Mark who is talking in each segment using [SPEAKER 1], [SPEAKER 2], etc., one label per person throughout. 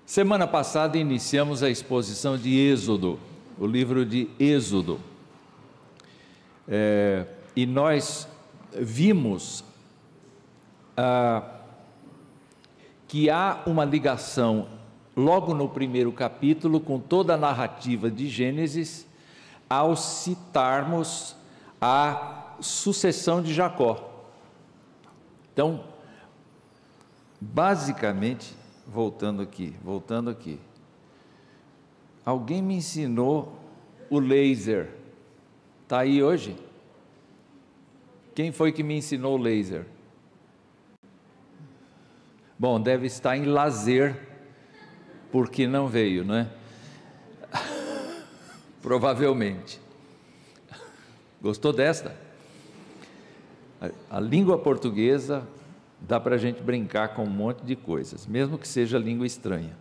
[SPEAKER 1] Semana passada iniciamos a exposição de Êxodo, o livro de Êxodo. E nós vimos que há uma ligação logo no primeiro capítulo com toda a narrativa de Gênesis, ao citarmos a sucessão de Jacó. Então, basicamente, voltando aqui, alguém me ensinou o laser. Está aí hoje? Quem foi que me ensinou o laser? Bom, deve estar em lazer, porque não veio, não é? Provavelmente. Gostou desta? A língua portuguesa dá para a gente brincar com um monte de coisas, mesmo que seja língua estranha.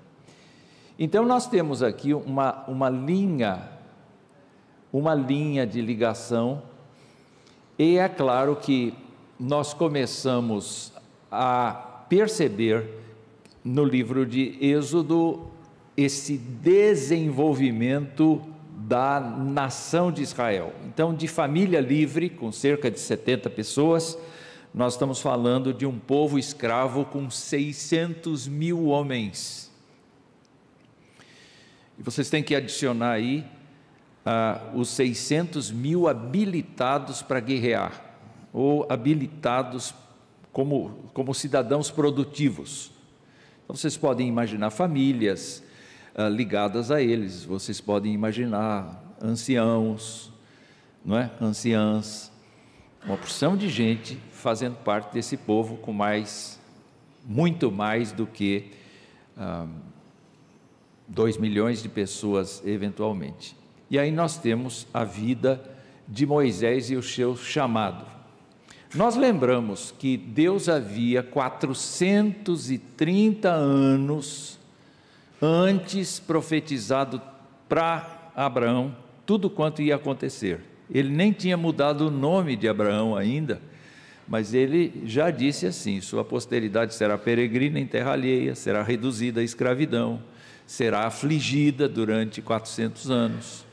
[SPEAKER 1] Então nós temos aqui uma linha de ligação, e é claro que nós começamos a perceber no livro de Êxodo esse desenvolvimento da nação de Israel. Então, de família livre, com cerca de 70 pessoas, nós estamos falando de um povo escravo com 600 mil homens. E vocês têm que adicionar aí os 600 mil habilitados para guerrear, ou habilitados como cidadãos produtivos. Então, vocês podem imaginar famílias ligadas a eles, vocês podem imaginar anciãos, não é? Anciãs, uma porção de gente fazendo parte desse povo, com muito mais do que 2 milhões de pessoas eventualmente. E aí nós temos a vida de Moisés e o seu chamado. Nós lembramos que Deus havia 430 anos antes profetizado para Abraão tudo quanto ia acontecer. Ele nem tinha mudado o nome de Abraão ainda, mas ele já disse assim: sua posteridade será peregrina em terra alheia, será reduzida à escravidão, será afligida durante 400 anos,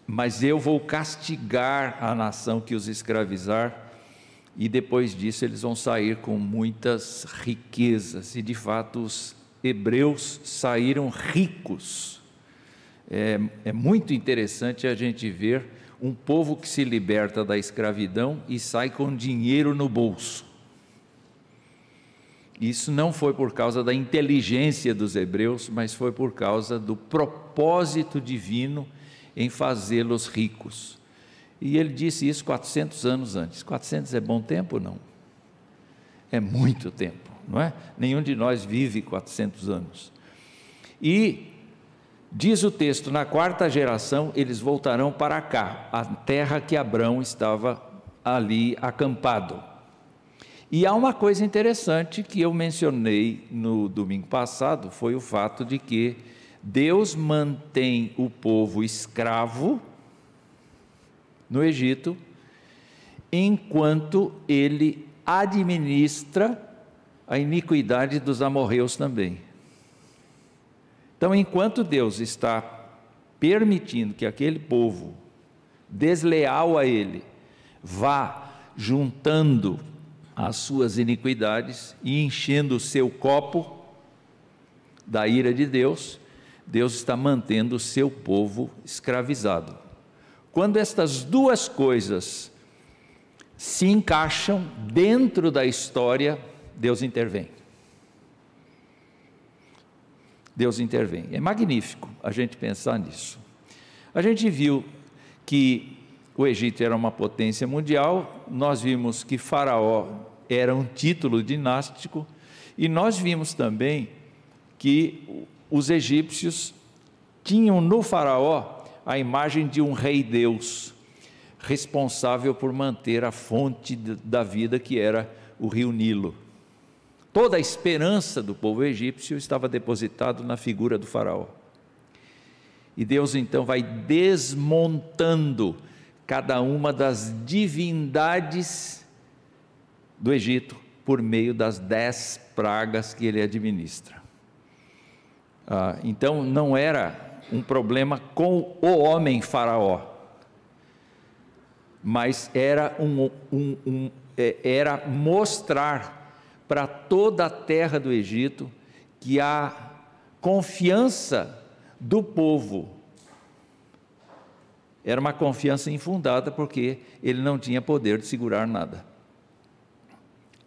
[SPEAKER 1] mas eu vou castigar a nação que os escravizar, e depois disso eles vão sair com muitas riquezas. E de fato os hebreus saíram ricos. É muito interessante a gente ver um povo que se liberta da escravidão e sai com dinheiro no bolso. Isso não foi por causa da inteligência dos hebreus, mas foi por causa do propósito divino em fazê-los ricos. E ele disse isso 400 anos antes. 400 é bom tempo? Não. É muito tempo, não é? Nenhum de nós vive 400 anos. E diz o texto, na 4ª geração eles voltarão para cá, a terra que Abrão estava ali acampado. E há uma coisa interessante que eu mencionei no domingo passado, foi o fato de que Deus mantém o povo escravo no Egito, enquanto ele administra a iniquidade dos amorreus também. Então, enquanto Deus está permitindo que aquele povo desleal a ele vá juntando as suas iniquidades e enchendo o seu copo da ira de Deus, Deus está mantendo o seu povo escravizado. Quando estas duas coisas se encaixam dentro da história, Deus intervém. Deus intervém. É magnífico a gente pensar nisso. A gente viu que o Egito era uma potência mundial, nós vimos que Faraó era um título dinástico, e nós vimos também que os egípcios tinham no Faraó a imagem de um rei Deus, responsável por manter a fonte da vida, que era o rio Nilo. Toda a esperança do povo egípcio estava depositado na figura do Faraó. E Deus então vai desmontando cada uma das divindades do Egito por meio das 10 pragas que ele administra. Então não era um problema com o homem faraó, mas era era mostrar para toda a terra do Egito que a confiança do povo era uma confiança infundada, porque ele não tinha poder de segurar nada.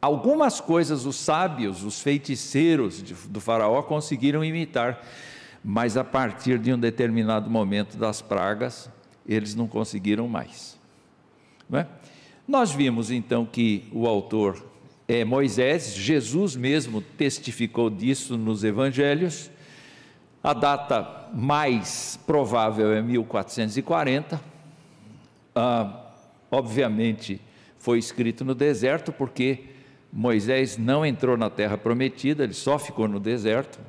[SPEAKER 1] Algumas coisas os sábios, os feiticeiros do faraó conseguiram imitar, mas a partir de um determinado momento das pragas, eles não conseguiram mais. Não é? Nós vimos então que o autor é Moisés, Jesus mesmo testificou disso nos evangelhos. A data mais provável é 1440, obviamente foi escrito no deserto, porque Moisés não entrou na terra prometida, ele só ficou no deserto.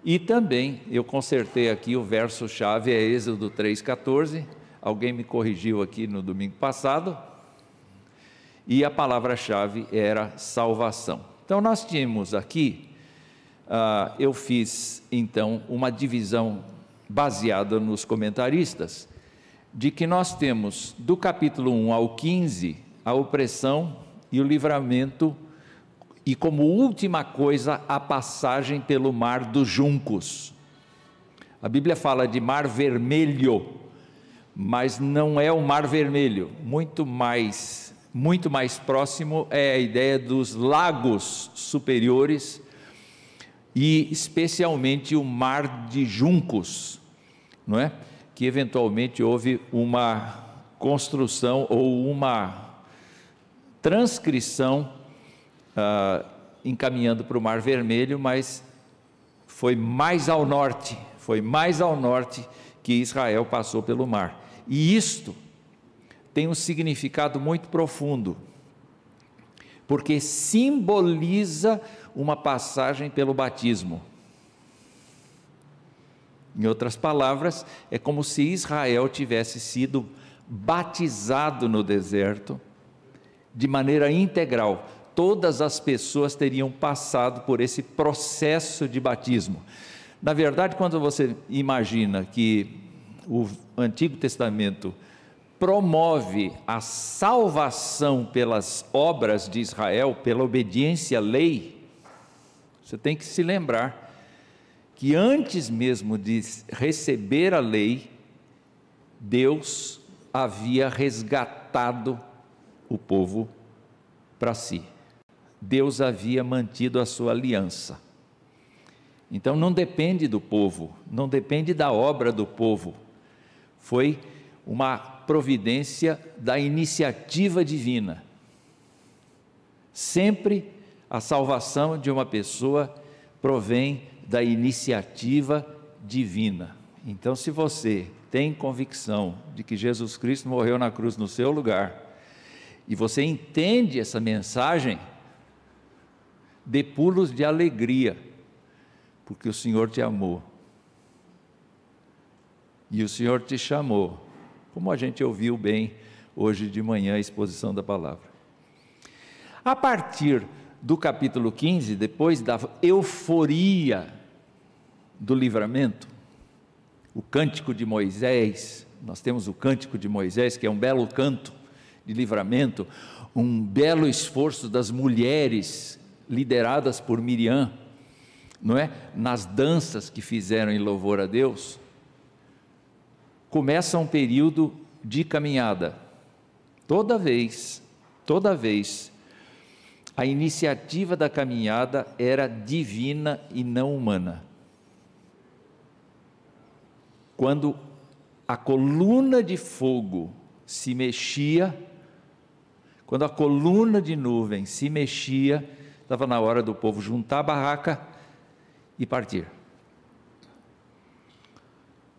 [SPEAKER 1] E também, eu consertei aqui o verso-chave, é Êxodo 3,14, alguém me corrigiu aqui no domingo passado, e a palavra-chave era salvação. Então nós tínhamos aqui, eu fiz então uma divisão baseada nos comentaristas, de que nós temos do capítulo 1 ao 15, a opressão e o livramento, e como última coisa, a passagem pelo mar dos juncos. A Bíblia fala de mar vermelho, mas não é o mar vermelho, muito mais próximo é a ideia dos lagos superiores, e especialmente o mar de juncos, não é? Que eventualmente houve uma construção ou uma transcrição encaminhando para o Mar Vermelho, mas foi mais ao norte que Israel passou pelo mar. E isto tem um significado muito profundo, porque simboliza uma passagem pelo batismo. Em outras palavras, é como se Israel tivesse sido batizado no deserto, de maneira integral. Todas as pessoas teriam passado por esse processo de batismo. Na verdade, quando você imagina que o Antigo Testamento promove a salvação pelas obras de Israel, pela obediência à lei, você tem que se lembrar que antes mesmo de receber a lei, Deus havia resgatado o povo para si. Deus havia mantido a sua aliança. Então não depende do povo, não depende da obra do povo. Foi uma providência da iniciativa divina. Sempre a salvação de uma pessoa provém da iniciativa divina. Então, se você tem convicção de que Jesus Cristo morreu na cruz no seu lugar, e você entende essa mensagem, dê pulos de alegria, porque o Senhor te amou, e o Senhor te chamou, como a gente ouviu bem hoje de manhã a exposição da palavra. A partir do capítulo 15, depois da euforia do livramento, o cântico de Moisés, nós temos o cântico de Moisés, que é um belo canto de livramento, um belo esforço das mulheres lideradas por Miriam, não é? Nas danças que fizeram em louvor a Deus. Começa um período de caminhada. Toda vez, a iniciativa da caminhada era divina e não humana. Quando a coluna de fogo se mexia, quando a coluna de nuvem se mexia, estava na hora do povo juntar a barraca e partir.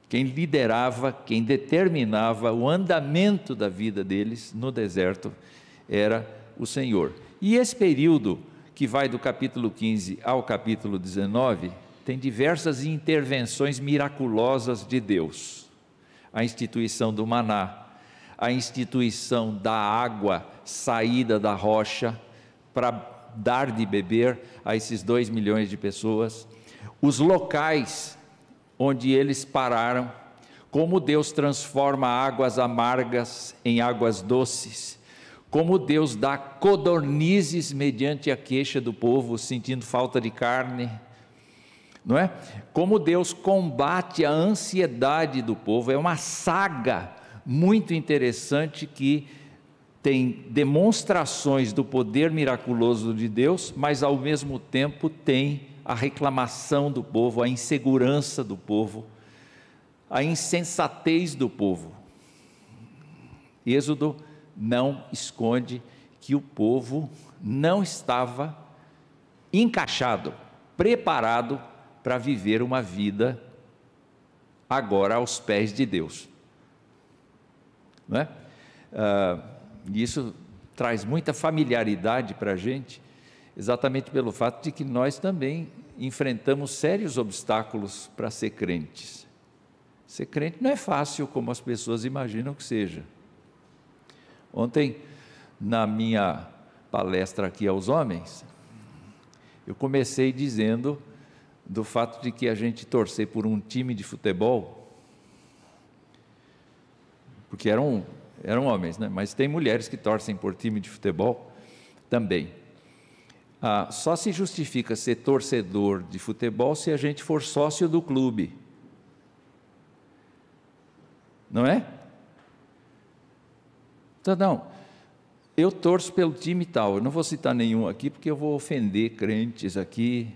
[SPEAKER 1] Quem liderava, quem determinava o andamento da vida deles no deserto era o Senhor. E esse período, que vai do capítulo 15 ao capítulo 19, tem diversas intervenções miraculosas de Deus. A instituição do maná, a instituição da água saída da rocha para dar de beber a esses 2 milhões de pessoas, os locais onde eles pararam, como Deus transforma águas amargas em águas doces, como Deus dá codornizes mediante a queixa do povo, sentindo falta de carne, não é? Como Deus combate a ansiedade do povo. É uma saga muito interessante que tem demonstrações do poder miraculoso de Deus, mas ao mesmo tempo tem a reclamação do povo, a insegurança do povo, a insensatez do povo. Êxodo não esconde que o povo não estava encaixado, preparado para viver uma vida agora aos pés de Deus, não é? Isso traz muita familiaridade para a gente, exatamente pelo fato de que nós também enfrentamos sérios obstáculos para ser crentes. Ser crente não é fácil como as pessoas imaginam que seja. Ontem, na minha palestra aqui aos homens, eu comecei dizendo do fato de que a gente torcer por um time de futebol, porque eram homens, né? Mas tem mulheres que torcem por time de futebol também. Só se justifica ser torcedor de futebol se a gente for sócio do clube, não é? Então, não, eu torço pelo time tal, eu não vou citar nenhum aqui, porque eu vou ofender crentes aqui,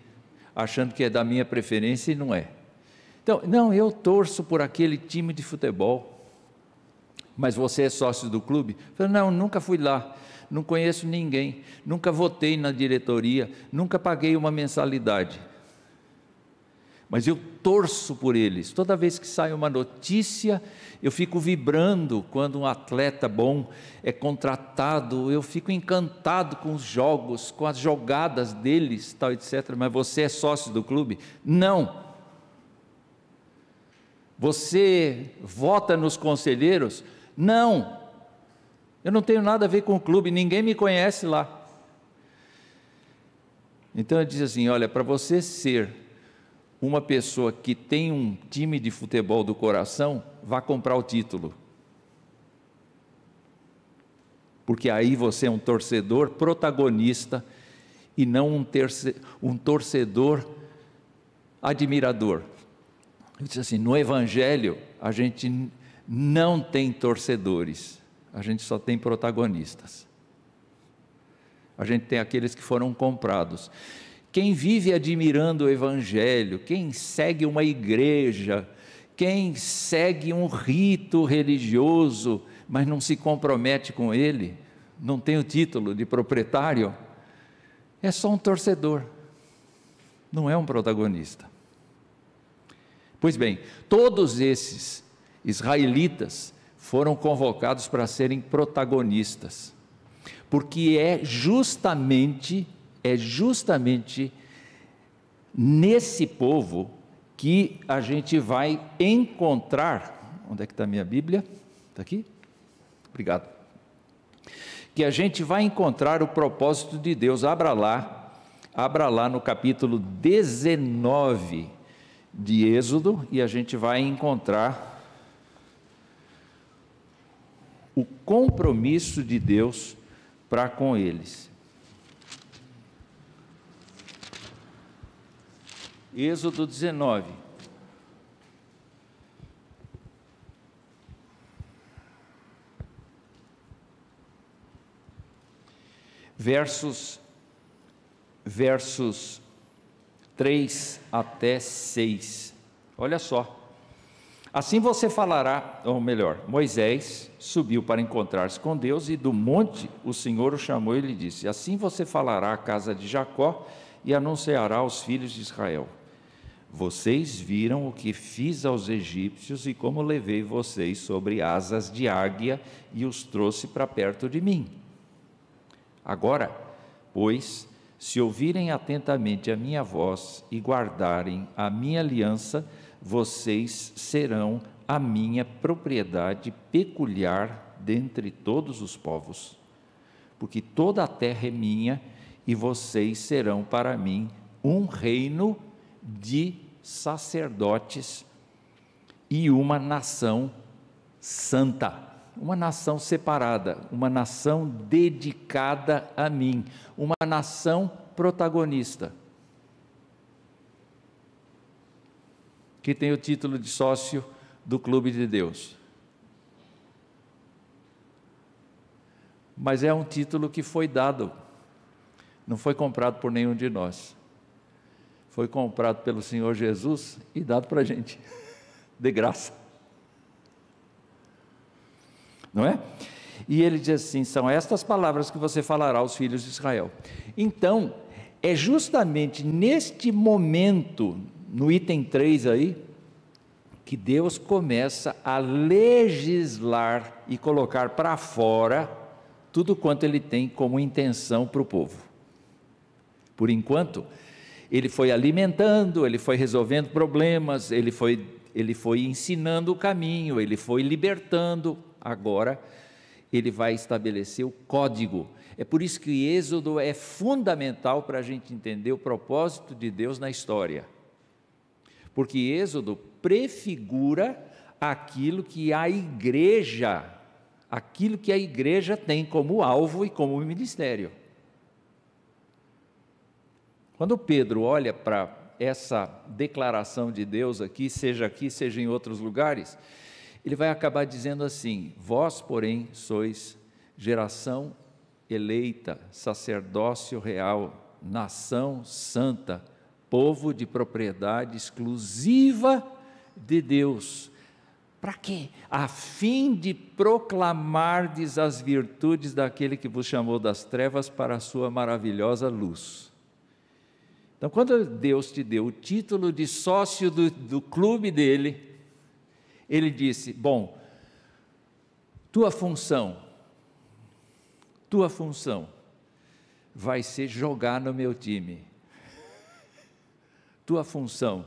[SPEAKER 1] achando que é da minha preferência e não é. Então, não, eu torço por aquele time de futebol. Mas você é sócio do clube? Eu falei, não, nunca fui lá, não conheço ninguém, nunca votei na diretoria, nunca paguei uma mensalidade. Mas eu torço por eles. Toda vez que sai uma notícia, eu fico vibrando quando um atleta bom é contratado, eu fico encantado com os jogos, com as jogadas deles, tal, etc. Mas você é sócio do clube? Não. Você vota nos conselheiros? Não. Eu não tenho nada a ver com o clube, ninguém me conhece lá. Então ele diz assim, olha, para você ser uma pessoa que tem um time de futebol do coração, vá comprar o título. Porque aí você é um torcedor protagonista e não um torcedor admirador. Eu disse assim, no Evangelho a gente não tem torcedores, a gente só tem protagonistas. A gente tem aqueles que foram comprados. Quem vive admirando o Evangelho, quem segue uma igreja, quem segue um rito religioso, mas não se compromete com ele, não tem o título de proprietário, é só um torcedor, não é um protagonista. Pois bem, todos esses israelitas foram convocados para serem protagonistas, porque é justamente nesse povo que a gente vai encontrar, onde é que está a minha Bíblia? Está aqui? Obrigado. Que a gente vai encontrar o propósito de Deus. Abra lá no capítulo 19 de Êxodo, e a gente vai encontrar o compromisso de Deus para com eles. Êxodo 19. Versos 3 até 6. Olha só. Assim você falará, ou melhor, Moisés subiu para encontrar-se com Deus, e do monte o Senhor o chamou e lhe disse, assim você falará à casa de Jacó e anunciará aos filhos de Israel, vocês viram o que fiz aos egípcios e como levei vocês sobre asas de águia e os trouxe para perto de mim. Agora, pois, se ouvirem atentamente a minha voz e guardarem a minha aliança, vocês serão a minha propriedade peculiar dentre todos os povos, porque toda a terra é minha e vocês serão para mim um reino de sacerdotes e uma nação santa, uma nação separada, uma nação dedicada a mim, uma nação protagonista, que tem o título de sócio do Clube de Deus. Mas é um título que foi dado, não foi comprado por nenhum de nós, foi comprado pelo Senhor Jesus e dado para a gente, de graça, não é? E ele diz assim: são estas palavras que você falará aos filhos de Israel. Então, é justamente neste momento, no item 3 aí, que Deus começa a legislar e colocar para fora tudo quanto Ele tem como intenção para o povo. Por enquanto, Ele foi alimentando, Ele foi resolvendo problemas, Ele foi ensinando o caminho, Ele foi libertando. Agora, Ele vai estabelecer o código. É por isso que Êxodo é fundamental para a gente entender o propósito de Deus na história. Porque Êxodo prefigura aquilo que a igreja tem como alvo e como ministério. Quando Pedro olha para essa declaração de Deus aqui, seja em outros lugares, ele vai acabar dizendo assim: vós, porém, sois geração eleita, sacerdócio real, nação santa, povo de propriedade exclusiva de Deus. Para quê? A fim de proclamardes as virtudes daquele que vos chamou das trevas para a sua maravilhosa luz. Então, quando Deus te deu o título de sócio do clube dele, Ele disse: bom, tua função vai ser jogar no meu time. Tua função,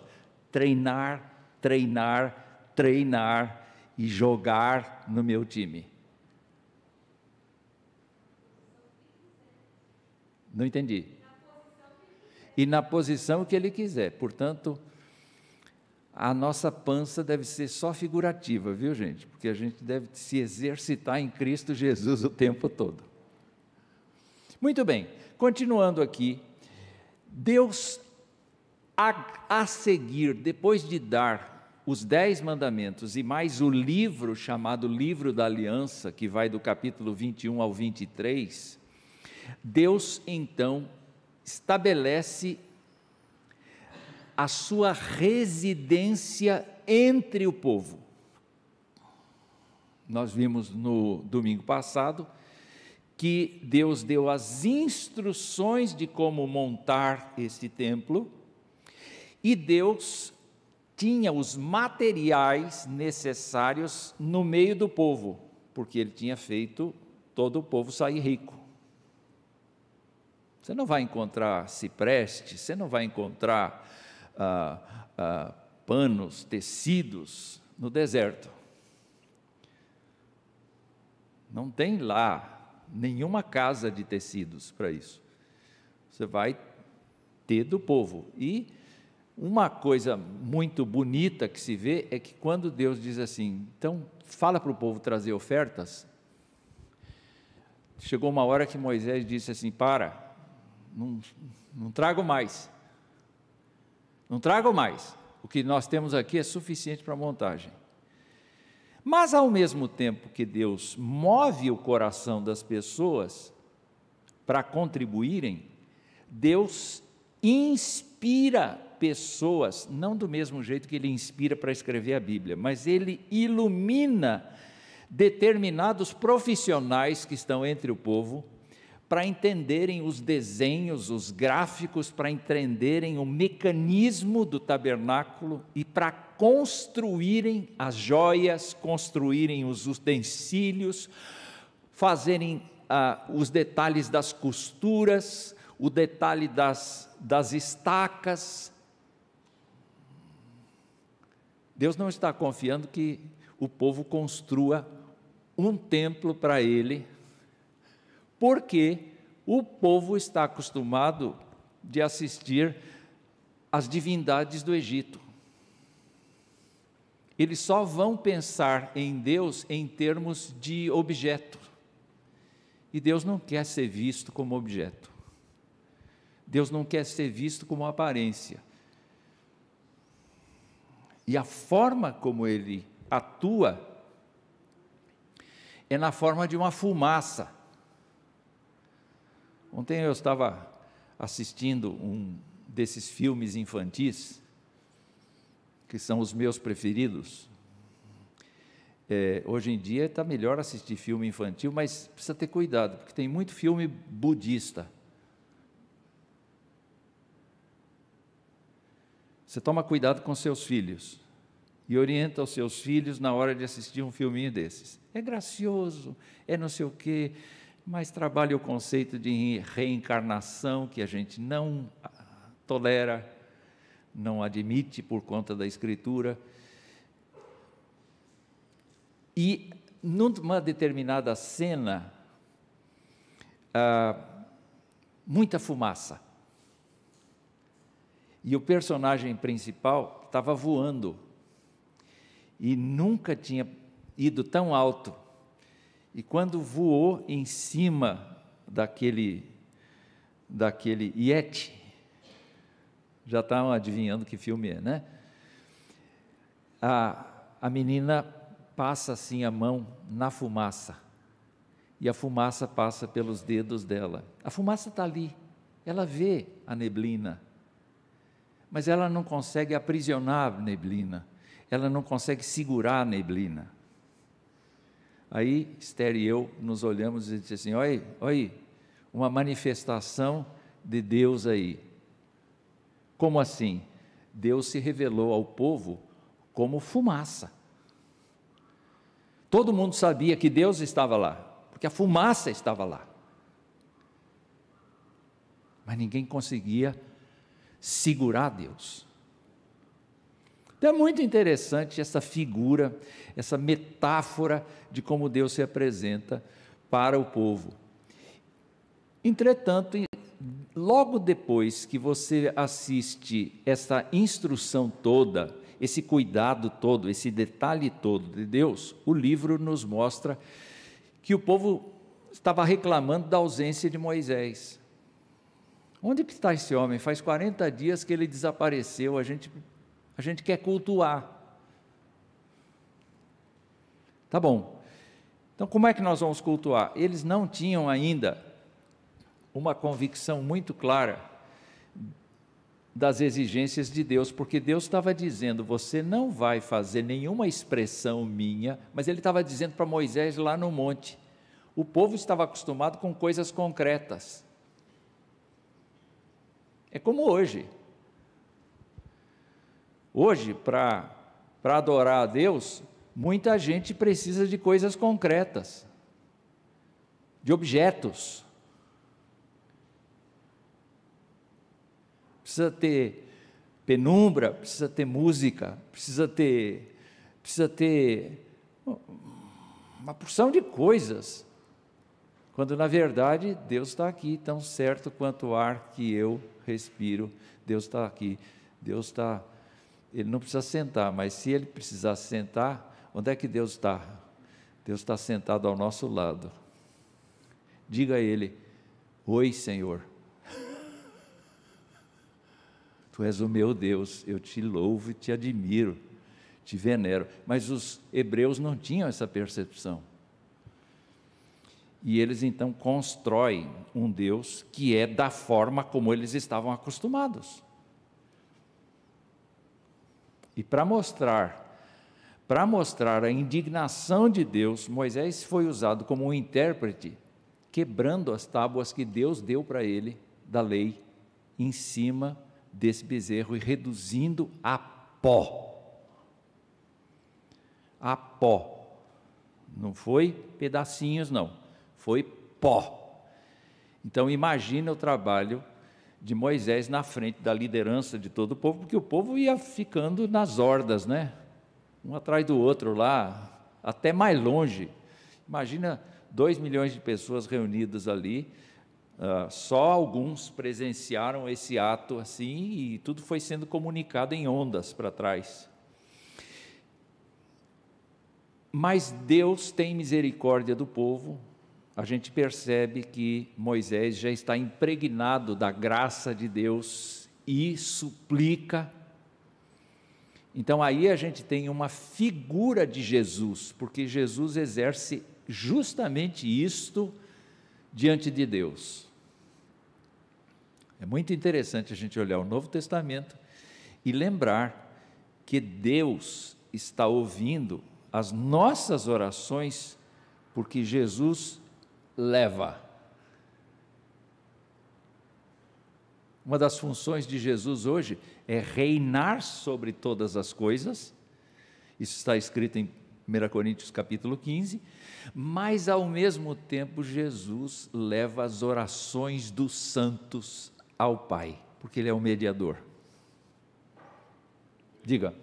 [SPEAKER 1] treinar e jogar no meu time. Não entendi. E na posição que Ele quiser. Portanto, a nossa pança deve ser só figurativa, viu, gente? Porque a gente deve se exercitar em Cristo Jesus o tempo todo. Muito bem, continuando aqui, Deus, a seguir, depois de dar os 10 mandamentos e mais o livro chamado Livro da Aliança, que vai do capítulo 21 ao 23, Deus então estabelece a sua residência entre o povo. Nós vimos no domingo passado que Deus deu as instruções de como montar esse templo, e Deus tinha os materiais necessários no meio do povo, porque Ele tinha feito todo o povo sair rico. Você não vai encontrar cipreste, você não vai encontrar panos, tecidos no deserto. Não tem lá nenhuma casa de tecidos para isso. Você vai ter do povo. E uma coisa muito bonita que se vê é que quando Deus diz assim: então fala para o povo trazer ofertas, chegou uma hora que Moisés disse assim: não trago mais. Não trago mais, o que nós temos aqui é suficiente para a montagem. Mas ao mesmo tempo que Deus move o coração das pessoas para contribuírem, Deus inspira pessoas, não do mesmo jeito que Ele inspira para escrever a Bíblia, mas Ele ilumina determinados profissionais que estão entre o povo, para entenderem os desenhos, os gráficos, para entenderem o mecanismo do tabernáculo e para construírem as joias, construírem os utensílios, fazerem os detalhes das costuras, o detalhe das estacas. Deus não está confiando que o povo construa um templo para Ele, porque o povo está acostumado de assistir às divindades do Egito. eles só vão pensar em Deus em termos de objeto. E Deus não quer ser visto como objeto. Deus não quer ser visto como aparência. E a forma como Ele atua é na forma de uma fumaça. Ontem eu estava assistindo um desses filmes infantis, que são os meus preferidos. Hoje em dia está melhor assistir filme infantil, mas precisa ter cuidado, porque tem muito filme budista. Você toma cuidado com seus filhos e orienta os seus filhos na hora de assistir um filminho desses. É gracioso, é não sei o quê, mas trabalha o conceito de reencarnação, que a gente não tolera, não admite por conta da Escritura. E numa determinada cena, muita fumaça. E o personagem principal estava voando. E nunca tinha ido tão alto. E quando voou em cima daquele Yeti, já estavam adivinhando que filme é, né? A menina passa assim a mão na fumaça, e a fumaça passa pelos dedos dela. A fumaça está ali, ela vê a neblina, mas ela não consegue aprisionar a neblina, ela não consegue segurar a neblina. Aí Esther e eu nos olhamos e disse assim: olha aí, uma manifestação de Deus aí. Como assim? Deus se revelou ao povo como fumaça. Todo mundo sabia que Deus estava lá, porque a fumaça estava lá. Mas ninguém conseguia segurar Deus. Então é muito interessante essa figura, essa metáfora de como Deus se apresenta para o povo. Entretanto, logo depois que você assiste essa instrução toda, esse cuidado todo, esse detalhe todo de Deus, o livro nos mostra que o povo estava reclamando da ausência de Moisés. Onde que está esse homem? Faz 40 dias que ele desapareceu, a gente quer cultuar. Tá bom. Então como é que nós vamos cultuar? Eles não tinham ainda uma convicção muito clara das exigências de Deus, porque Deus estava dizendo: você não vai fazer nenhuma expressão minha, mas Ele estava dizendo para Moisés lá no monte. O povo estava acostumado com coisas concretas. É como hoje. Hoje, para adorar a Deus, muita gente precisa de coisas concretas, de objetos. Precisa ter penumbra, precisa ter música, precisa ter uma porção de coisas, quando na verdade Deus está aqui, tão certo quanto o ar que eu respiro. Deus está aqui, Deus está, Ele não precisa sentar, mas se Ele precisar sentar, onde é que Deus está? Deus está sentado ao nosso lado. Diga a Ele: oi, Senhor. Tu és o meu Deus, eu te louvo e te admiro, te venero. Mas os hebreus não tinham essa percepção. E eles então constroem um Deus que é da forma como eles estavam acostumados. E para mostrar a indignação de Deus, Moisés foi usado como um intérprete, quebrando as tábuas que Deus deu para ele, da lei, em cima desse bezerro e reduzindo a pó. A pó. Não foi pedacinhos, não. Foi pó. Então imagina o trabalho de Moisés na frente da liderança de todo o povo, porque o povo ia ficando nas hordas, né? Um atrás do outro lá, até mais longe. Imagina 2 milhões de pessoas reunidas ali. Só alguns presenciaram esse ato assim, e tudo foi sendo comunicado em ondas para trás. Mas Deus tem misericórdia do povo. A gente percebe que Moisés já está impregnado da graça de Deus e suplica. Então aí a gente tem uma figura de Jesus, porque Jesus exerce justamente isto diante de Deus. É muito interessante a gente olhar o Novo Testamento e lembrar que Deus está ouvindo as nossas orações, porque Jesus leva. Uma das funções de Jesus hoje é reinar sobre todas as coisas, isso está escrito em 1 Coríntios capítulo 15, mas ao mesmo tempo Jesus leva as orações dos santos ao Pai, porque Ele é o mediador. Diga.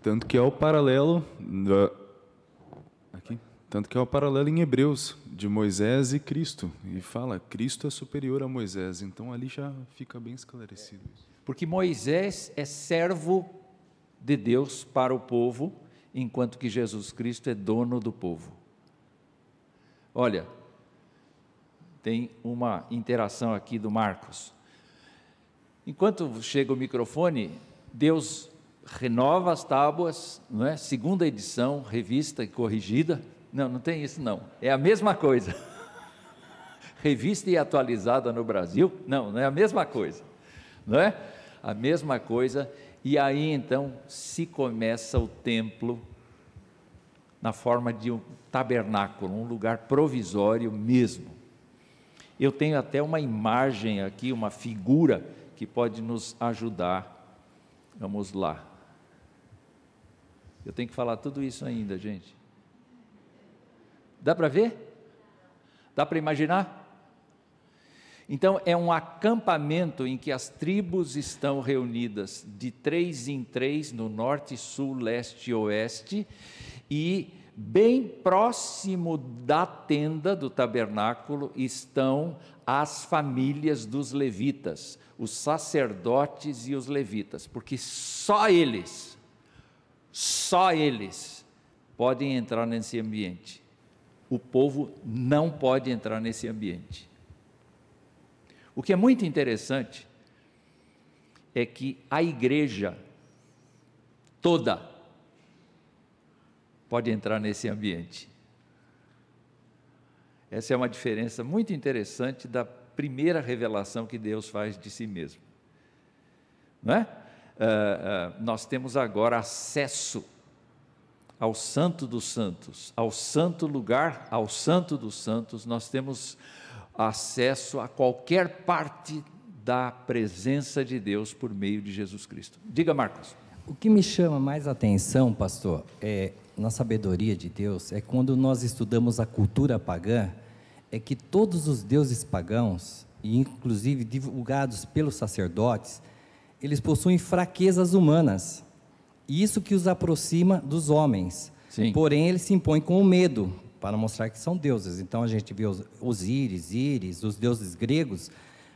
[SPEAKER 2] Tanto que é o paralelo tanto que é o paralelo em Hebreus de Moisés e Cristo, e fala, Cristo é superior a Moisés, então ali já fica bem esclarecido isso.
[SPEAKER 1] Porque Moisés é servo de Deus para o povo, enquanto que Jesus Cristo é dono do povo. Olha, tem uma interação aqui do Marcos. Enquanto chega o microfone, Deus renova as tábuas, não é? Segunda edição, revista e corrigida. Não tem isso não, é a mesma coisa. Revista e atualizada no Brasil, não é a mesma coisa, não é? A mesma coisa, e aí então se começa o templo na forma de um tabernáculo, um lugar provisório mesmo. Eu tenho até uma imagem aqui, uma figura que pode nos ajudar. Vamos lá. Eu tenho que falar tudo isso ainda, gente. Dá para ver? Dá para imaginar? Então é um acampamento em que as tribos estão reunidas de 3 em 3, no norte, sul, leste e oeste, e bem próximo da tenda do tabernáculo estão as famílias dos levitas, os sacerdotes e os levitas, porque só eles podem entrar nesse ambiente. O povo não pode entrar nesse ambiente. O que é muito interessante é que a igreja toda pode entrar nesse ambiente. Essa é uma diferença muito interessante da primeira revelação que Deus faz de si mesmo. Não é? Nós temos agora acesso ao Santo dos Santos, ao santo lugar, ao Santo dos Santos. Nós temos acesso a qualquer parte da presença de Deus por meio de Jesus Cristo. Diga, Marcos.
[SPEAKER 3] O que me chama mais atenção, pastor, na sabedoria de Deus, é quando nós estudamos a cultura pagã, é que todos os deuses pagãos, e inclusive divulgados pelos sacerdotes, eles possuem fraquezas humanas, e isso que os aproxima dos homens.
[SPEAKER 1] Sim.
[SPEAKER 3] Porém eles se impõem com o medo, para mostrar que são deuses. Então a gente vê Osíris, Íris, os deuses gregos,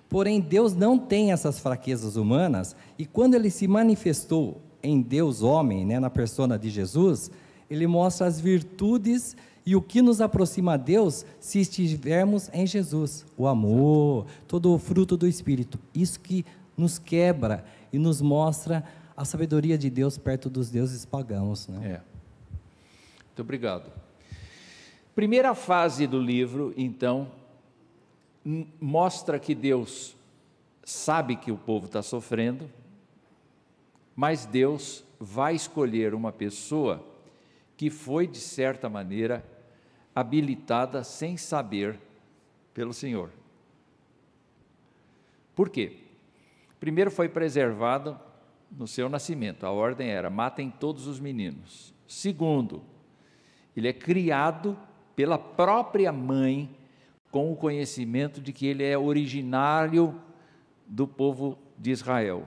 [SPEAKER 3] porém Deus não tem essas fraquezas humanas, e quando Ele se manifestou em Deus homem, né, na persona de Jesus, Ele mostra as virtudes e o que nos aproxima a Deus se estivermos em Jesus, o amor, todo o fruto do Espírito, isso que nos quebra e nos mostra a sabedoria de Deus perto dos deuses pagãos, né?
[SPEAKER 1] Muito obrigado. Primeira fase do livro, então, mostra que Deus sabe que o povo está sofrendo, mas Deus vai escolher uma pessoa que foi, de certa maneira, habilitada sem saber pelo Senhor. Por quê? Primeiro, foi preservado no seu nascimento, a ordem era: matem todos os meninos. Segundo, ele é criado pela própria mãe, com o conhecimento de que ele é originário do povo de Israel.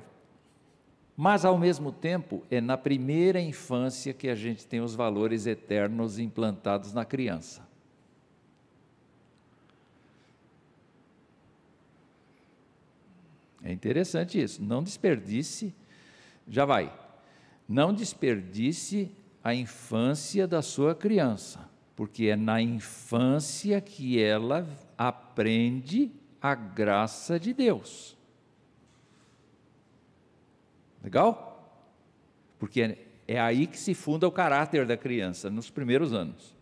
[SPEAKER 1] Mas, ao mesmo tempo, é na primeira infância que a gente tem os valores eternos implantados na criança. É interessante isso, não desperdice, já vai. não desperdice a infância da sua criança, porque é na infância que ela aprende a graça de Deus. Legal? Porque é aí que se funda o caráter da criança, nos primeiros anos.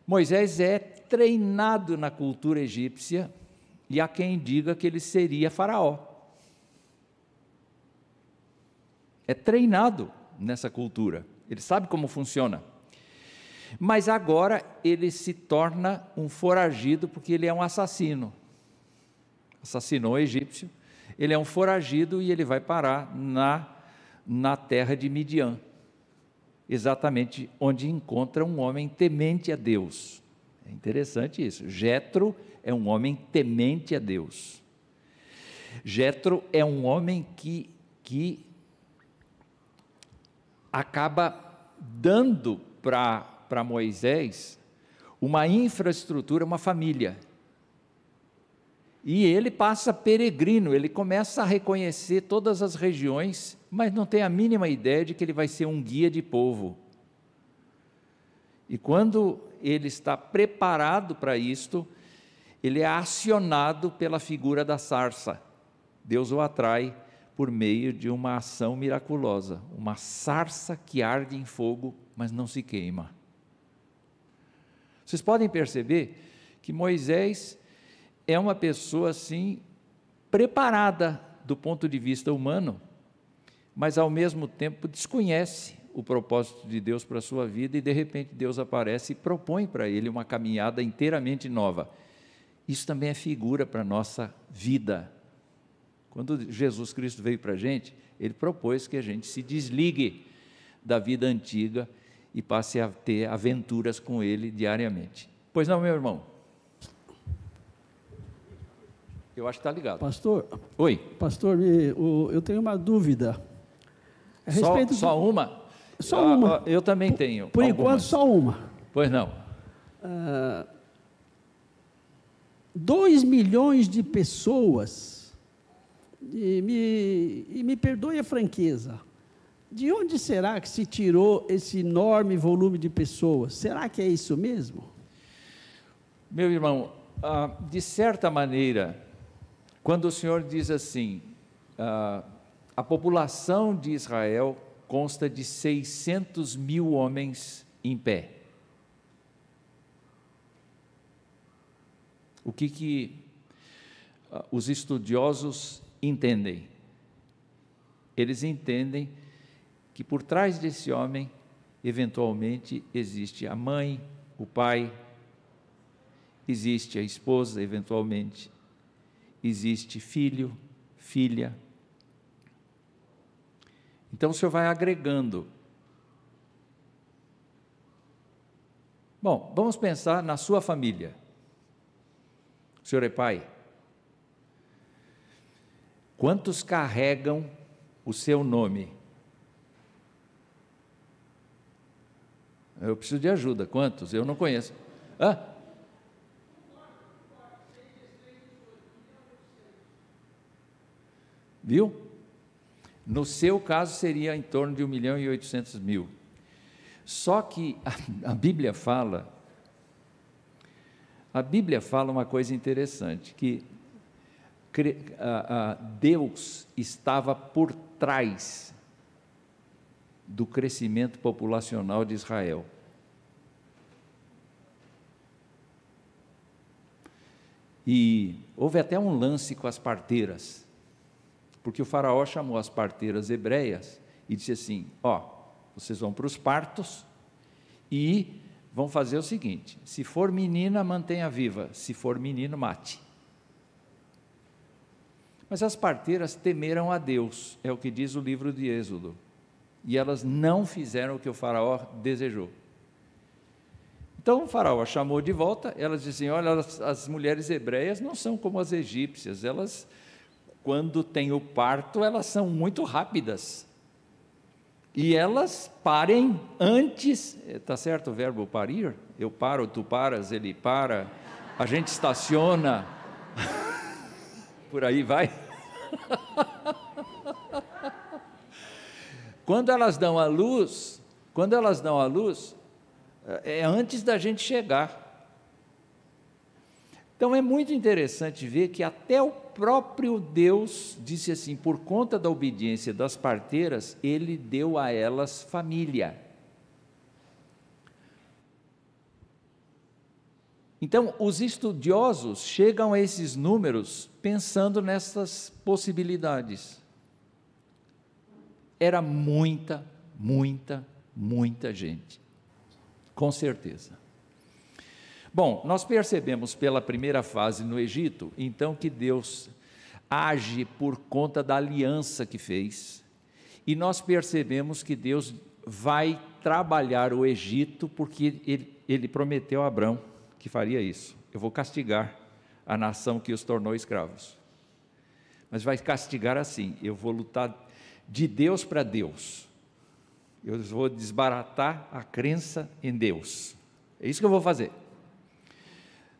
[SPEAKER 1] Moisés é treinado na cultura egípcia, e há quem diga que ele seria faraó. É treinado nessa cultura, ele sabe como funciona. Mas agora ele se torna um foragido, porque ele é um assassino. Assassinou o egípcio, ele é um foragido e ele vai parar na terra de Midian, exatamente onde encontra um homem temente a Deus. É interessante isso. Jetro é um homem temente a Deus. Jetro é um homem que acaba dando para Moisés uma infraestrutura, uma família. E ele passa peregrino, ele começa a reconhecer todas as regiões, mas não tem a mínima ideia de que ele vai ser um guia de povo. E quando ele está preparado para isto, ele é acionado pela figura da sarça. Deus o atrai por meio de uma ação miraculosa, uma sarça que arde em fogo, mas não se queima. Vocês podem perceber que Moisés é uma pessoa assim, preparada do ponto de vista humano, mas ao mesmo tempo desconhece o propósito de Deus para a sua vida, e de repente Deus aparece e propõe para ele uma caminhada inteiramente nova. Isso também é figura para a nossa vida. Quando Jesus Cristo veio para a gente, ele propôs que a gente se desligue da vida antiga e passe a ter aventuras com ele diariamente. Pois não, meu irmão? Eu acho que está ligado.
[SPEAKER 4] Pastor?
[SPEAKER 1] Oi.
[SPEAKER 4] Pastor, eu tenho uma dúvida. A respeito
[SPEAKER 1] só uma?
[SPEAKER 4] Só uma.
[SPEAKER 1] Eu também tenho.
[SPEAKER 4] Por
[SPEAKER 1] algumas.
[SPEAKER 4] enquanto, só uma.
[SPEAKER 1] Pois não.
[SPEAKER 4] 2 milhões de pessoas, e me perdoe a franqueza, de onde será que se tirou esse enorme volume de pessoas? Será que é isso mesmo?
[SPEAKER 1] Meu irmão, de certa maneira, quando o Senhor diz assim, a população de Israel consta de 600 mil homens em pé. O que os estudiosos entendem? Eles entendem que por trás desse homem, eventualmente, existe a mãe, o pai, existe a esposa, eventualmente, existe filho, filha. Então o Senhor vai agregando. Bom, vamos pensar na sua família. O Senhor é pai? Quantos carregam o seu nome? Eu preciso de ajuda. Quantos? Eu não conheço. Viu? No seu caso seria em torno de 1.800.000. Só que a Bíblia fala uma coisa interessante, que Deus estava por trás do crescimento populacional de Israel. E houve até um lance com as parteiras, porque o faraó chamou as parteiras hebreias e disse assim, vocês vão para os partos e vão fazer o seguinte, se for menina, mantenha viva, se for menino, mate. Mas as parteiras temeram a Deus, é o que diz o livro de Êxodo, e elas não fizeram o que o faraó desejou. Então o faraó chamou de volta, elas disseram, olha, as mulheres hebreias não são como as egípcias, elas, quando tem o parto, elas são muito rápidas, e elas parem antes, está certo o verbo parir? Eu paro, tu paras, ele para, a gente estaciona, por aí vai. quando elas dão à luz, é antes da gente chegar. Então é muito interessante ver que até o próprio Deus disse assim, por conta da obediência das parteiras, Ele deu a elas família. Então, os estudiosos chegam a esses números pensando nessas possibilidades. Era muita gente, com certeza. Bom, nós percebemos pela primeira fase no Egito, então, que Deus age por conta da aliança que fez, e nós percebemos que Deus vai trabalhar o Egito, porque ele prometeu a Abrão que faria isso. Eu vou castigar a nação que os tornou escravos, mas vai castigar assim, eu vou lutar de Deus para Deus, eu vou desbaratar a crença em Deus, é isso que eu vou fazer.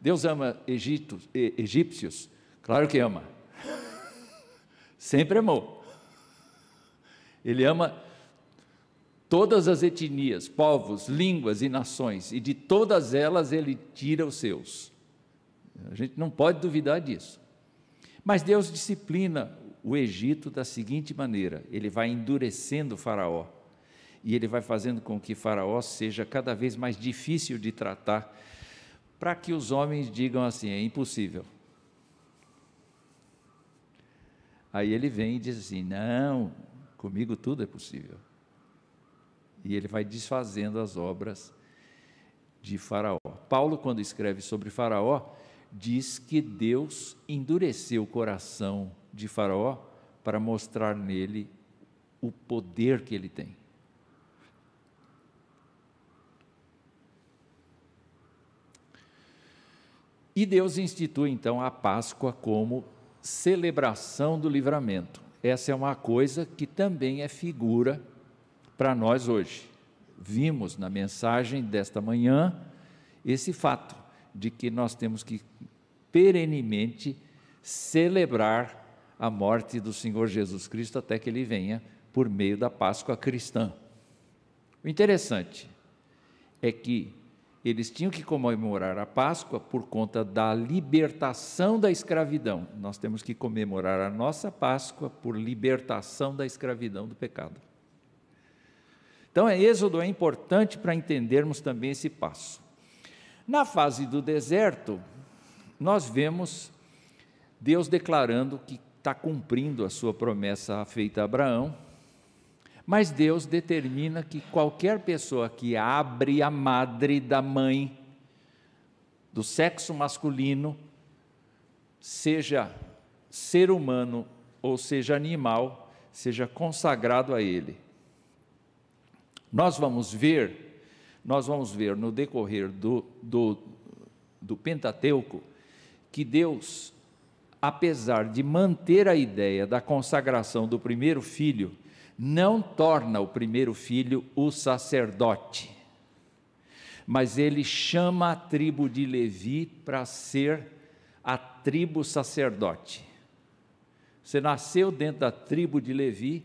[SPEAKER 1] Deus ama egípcios? Claro que ama, sempre amou. Ele ama todas as etnias, povos, línguas e nações, e de todas elas Ele tira os seus. A gente não pode duvidar disso. Mas Deus disciplina o Egito da seguinte maneira, Ele vai endurecendo o Faraó, e Ele vai fazendo com que Faraó seja cada vez mais difícil de tratar, para que os homens digam assim, é impossível. Aí ele vem e diz assim, não, comigo tudo é possível. E ele vai desfazendo as obras de Faraó. Paulo, quando escreve sobre Faraó, diz que Deus endureceu o coração de Faraó para mostrar nele o poder que ele tem. E Deus institui então a Páscoa como celebração do livramento. Essa é uma coisa que também é figura para nós hoje. Vimos na mensagem desta manhã esse fato de que nós temos que perenemente celebrar a morte do Senhor Jesus Cristo até que Ele venha por meio da Páscoa cristã. O interessante é que eles tinham que comemorar a Páscoa por conta da libertação da escravidão. Nós temos que comemorar a nossa Páscoa por libertação da escravidão do pecado. Então, Êxodo é importante para entendermos também esse passo. Na fase do deserto, nós vemos Deus declarando que está cumprindo a sua promessa feita a Abraão, mas Deus determina que qualquer pessoa que abre a madre da mãe, do sexo masculino, seja ser humano ou seja animal, seja consagrado a Ele. Nós vamos ver no decorrer do Pentateuco, que Deus, apesar de manter a ideia da consagração do primeiro filho, não torna o primeiro filho o sacerdote, mas Ele chama a tribo de Levi para ser a tribo sacerdote. Você nasceu dentro da tribo de Levi,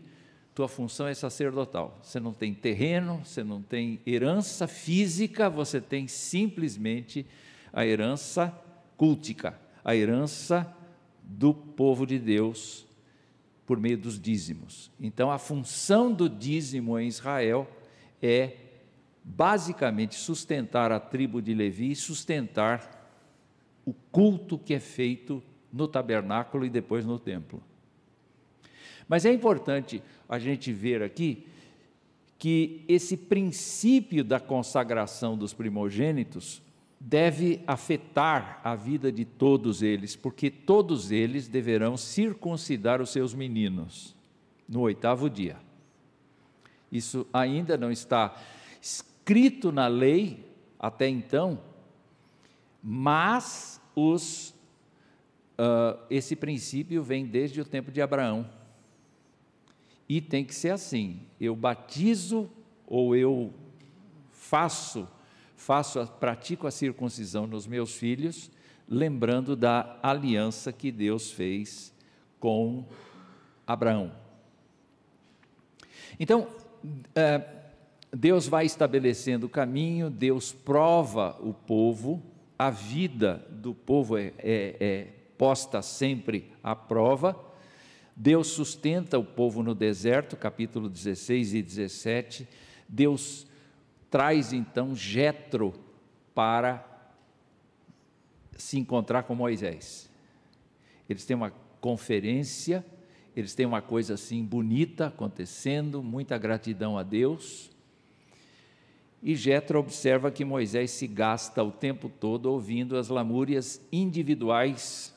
[SPEAKER 1] tua função é sacerdotal. Você não tem terreno, você não tem herança física, você tem simplesmente a herança cultica, a herança do povo de Deus por meio dos dízimos. Então, a função do dízimo em Israel é basicamente sustentar a tribo de Levi e sustentar o culto que é feito no tabernáculo e depois no templo. Mas é importante a gente ver aqui que esse princípio da consagração dos primogênitos deve afetar a vida de todos eles, porque todos eles deverão circuncidar os seus meninos no 8º dia. Isso ainda não está escrito na lei até então, mas esse princípio vem desde o tempo de Abraão. E tem que ser assim, eu batizo ou eu pratico a circuncisão nos meus filhos, lembrando da aliança que Deus fez com Abraão. Então, Deus vai estabelecendo o caminho, Deus prova o povo, a vida do povo é posta sempre à prova. Deus sustenta o povo no deserto, capítulo 16 e 17. Deus traz então Jetro para se encontrar com Moisés. Eles têm uma conferência, eles têm uma coisa assim bonita acontecendo, muita gratidão a Deus. E Jetro observa que Moisés se gasta o tempo todo ouvindo as lamúrias individuais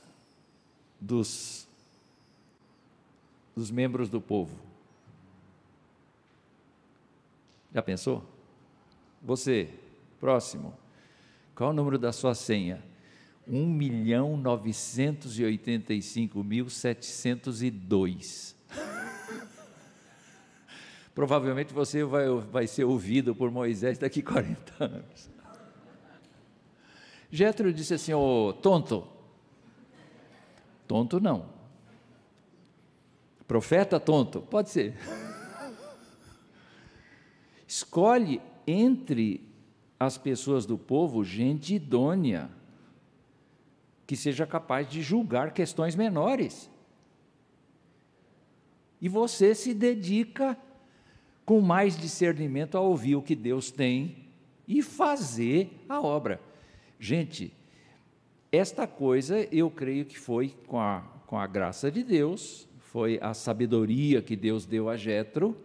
[SPEAKER 1] dos membros do povo. Já pensou? Você, próximo, qual é o número da sua senha? 1.985.702. Provavelmente você vai ser ouvido por Moisés daqui 40 anos. Jetro disse assim: ô tonto, tonto não, profeta tonto, pode ser, escolhe entre as pessoas do povo gente idônea, que seja capaz de julgar questões menores, e você se dedica com mais discernimento a ouvir o que Deus tem e fazer a obra. Gente, esta coisa eu creio que foi com a graça de Deus, foi a sabedoria que Deus deu a Jetro,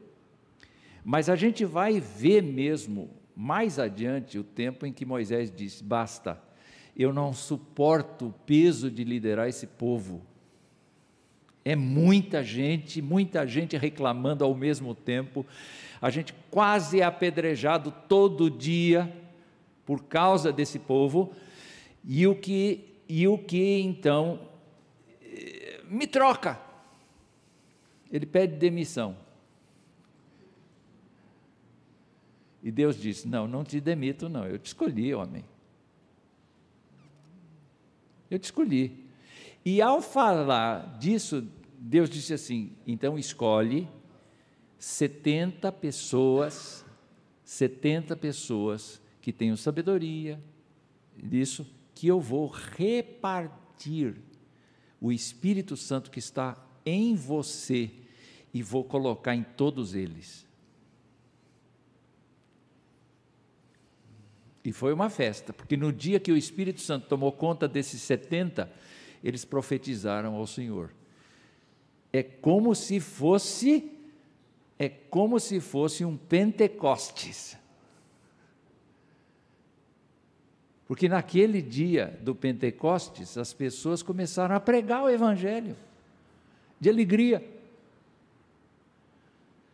[SPEAKER 1] mas a gente vai ver mesmo mais adiante o tempo em que Moisés disse: basta, eu não suporto o peso de liderar esse povo. É muita gente reclamando ao mesmo tempo, a gente quase é apedrejado todo dia por causa desse povo, e o que então, me troca. Ele pede demissão. E Deus disse: não te demito não, eu te escolhi, homem. Eu te escolhi. E ao falar disso, Deus disse assim: então escolhe 70 pessoas que tenham sabedoria, disso, que eu vou repartir o Espírito Santo que está em você e vou colocar em todos eles. E foi uma festa, porque no dia que o Espírito Santo tomou conta desses 70, eles profetizaram ao Senhor. É como se fosse um Pentecostes. Porque naquele dia do Pentecostes, as pessoas começaram a pregar o Evangelho, de alegria.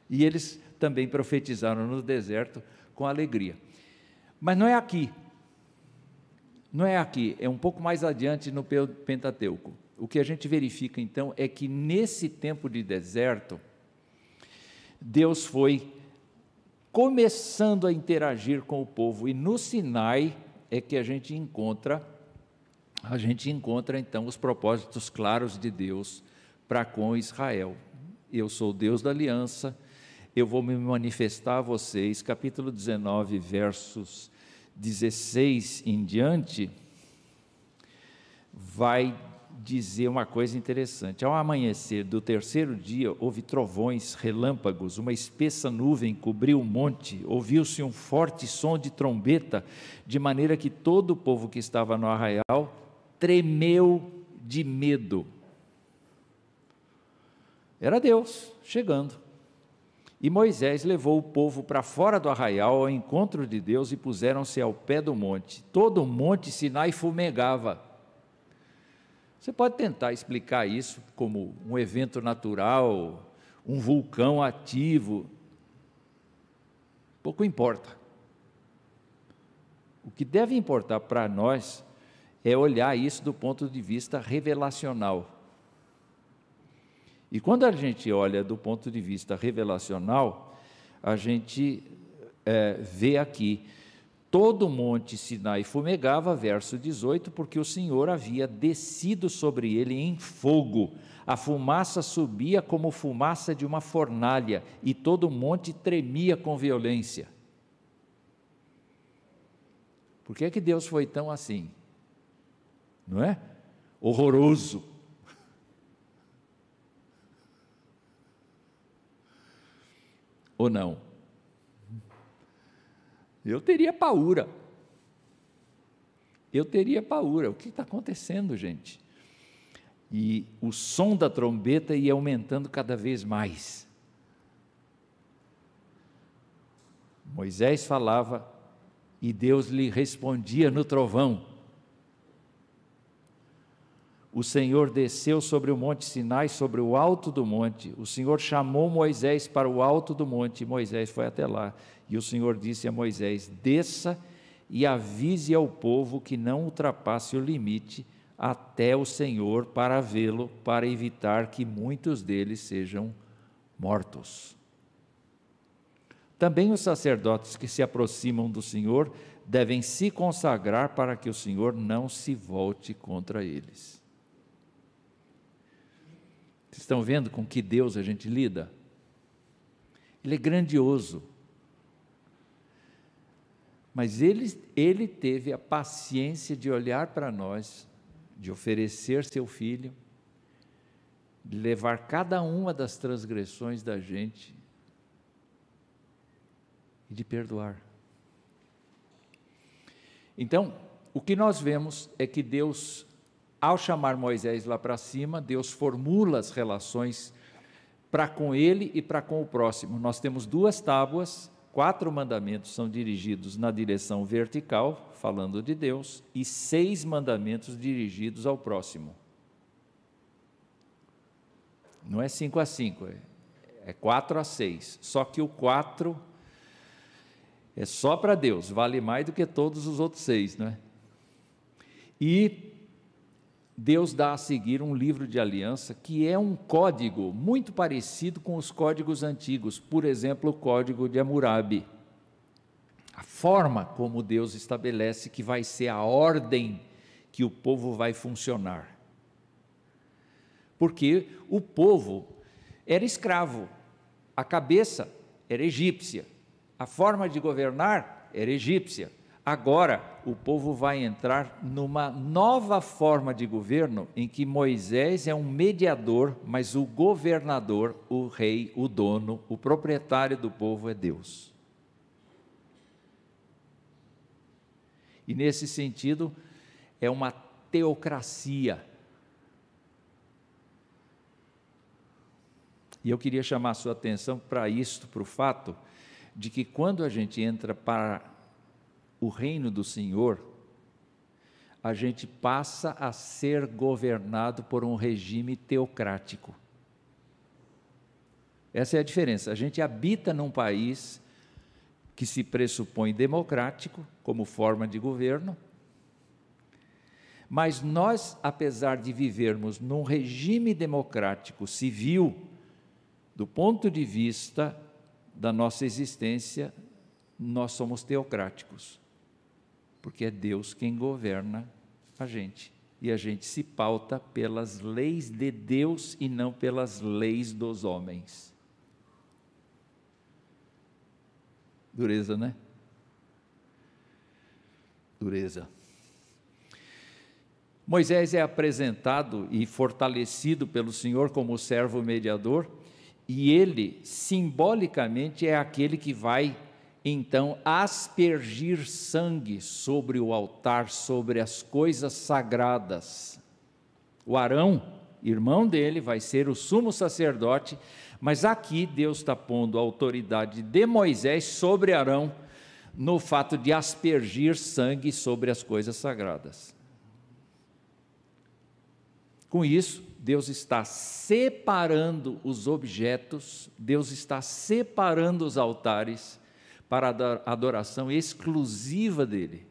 [SPEAKER 1] E eles também profetizaram no deserto com alegria. Mas não é aqui, é um pouco mais adiante no Pentateuco. O que a gente verifica então é que nesse tempo de deserto, Deus foi começando a interagir com o povo, e no Sinai é que a gente encontra então os propósitos claros de Deus para com Israel. Eu sou o Deus da aliança, eu vou me manifestar a vocês, capítulo 19, versos 16 em diante, vai dizer uma coisa interessante. Ao amanhecer do terceiro dia, houve trovões, relâmpagos, uma espessa nuvem cobriu o monte, ouviu-se um forte som de trombeta, de maneira que todo o povo que estava no arraial tremeu de medo. Era Deus chegando. E Moisés levou o povo para fora do arraial ao encontro de Deus e puseram-se ao pé do monte. Todo o monte Sinai fumegava. Você pode tentar explicar isso como um evento natural, um vulcão ativo. Pouco importa. O que deve importar para nós é olhar isso do ponto de vista revelacional. E quando a gente olha do ponto de vista revelacional, a gente vê aqui Todo o monte Sinai fumegava, verso 18, porque o Senhor havia descido sobre ele em fogo. A fumaça subia como fumaça de uma fornalha, e todo o monte tremia com violência. Por que é que Deus foi tão assim? Não é? Horroroso. Ou não? Eu teria paura. Eu teria paura. O que está acontecendo, gente? E o som da trombeta ia aumentando cada vez mais. Moisés falava e Deus lhe respondia no trovão. O Senhor desceu sobre o monte Sinai, sobre o alto do monte. O Senhor chamou Moisés para o alto do monte, e Moisés foi até lá. E o Senhor disse a Moisés: desça e avise ao povo que não ultrapasse o limite até o Senhor para vê-lo, para evitar que muitos deles sejam mortos. Também os sacerdotes que se aproximam do Senhor devem se consagrar para que o Senhor não se volte contra eles. Vocês estão vendo com que Deus a gente lida? Ele é grandioso. Mas ele teve a paciência de olhar para nós, de oferecer seu Filho, de levar cada uma das transgressões da gente e de perdoar. Então, o que nós vemos é que Deus, ao chamar Moisés lá para cima, Deus formula as relações para com ele e para com o próximo. Nós temos 2 tábuas, 4 mandamentos são dirigidos na direção vertical, falando de Deus, e 6 mandamentos dirigidos ao próximo. Não é 5 a 5, é 4 a 6, só que o 4 é só para Deus, vale mais do que todos os outros 6, não é? E Deus dá a seguir um livro de aliança que é um código muito parecido com os códigos antigos, por exemplo, o código de Hammurabi. A forma como Deus estabelece que vai ser a ordem que o povo vai funcionar. Porque o povo era escravo, a cabeça era egípcia, a forma de governar era egípcia. Agora, o povo vai entrar numa nova forma de governo, em que Moisés é um mediador, mas o governador, o rei, o dono, o proprietário do povo é Deus. E nesse sentido, é uma teocracia. E eu queria chamar a sua atenção para isto, para o fato de que quando a gente entra para o reino do Senhor, a gente passa a ser governado por um regime teocrático. Essa é a diferença. A gente habita num país que se pressupõe democrático como forma de governo, mas nós, apesar de vivermos num regime democrático civil, do ponto de vista da nossa existência, nós somos teocráticos. Porque é Deus quem governa a gente, e a gente se pauta pelas leis de Deus e não pelas leis dos homens. Dureza, né? Dureza. Moisés é apresentado e fortalecido pelo Senhor como servo mediador, e ele, simbolicamente, é aquele que vai então aspergir sangue sobre o altar, sobre as coisas sagradas. O Arão, irmão dele, vai ser o sumo sacerdote, mas aqui Deus está pondo a autoridade de Moisés sobre Arão, no fato de aspergir sangue sobre as coisas sagradas. Com isso, Deus está separando os objetos, Deus está separando os altares para a adoração exclusiva dele.